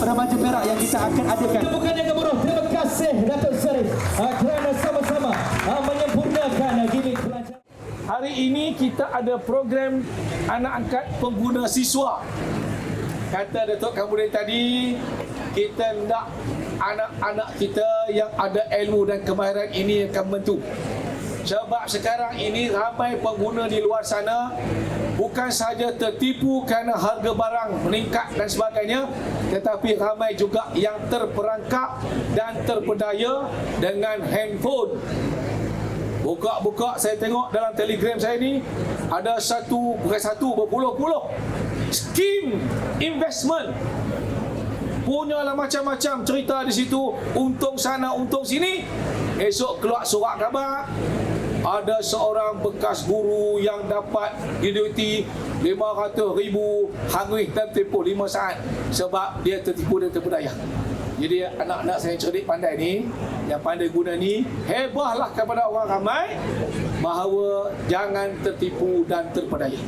remaja Perak yang kita akan adakan. Bukannya gemuruh. Terima kasih Datuk Seri kerana sama-sama menyempurnakan gimmick pelajaran. Hari ini kita ada program anak angkat pengguna siswa. Kata Datuk Kamudin tadi, kita nak anak-anak kita yang ada ilmu dan kemahiran ini akan membantu. Sebab sekarang ini ramai pengguna di luar sana bukan sahaja tertipu kerana harga barang meningkat dan sebagainya, tetapi ramai juga yang terperangkap dan terpedaya dengan handphone. Buka-buka saya tengok dalam Telegram saya ni ada berpuluh-puluh skim investment. Punyalah macam-macam cerita di situ, untung sana, untung sini. Esok keluar surat khabar, ada seorang bekas guru yang dapat diduiti 500,000 hangwih dalam tempoh 5 saat sebab dia tertipu dan terpedaya. Jadi anak-anak saya cerdik pandai ni, yang pandai guna ni, hebahlah kepada orang ramai bahawa jangan tertipu dan terpedaya.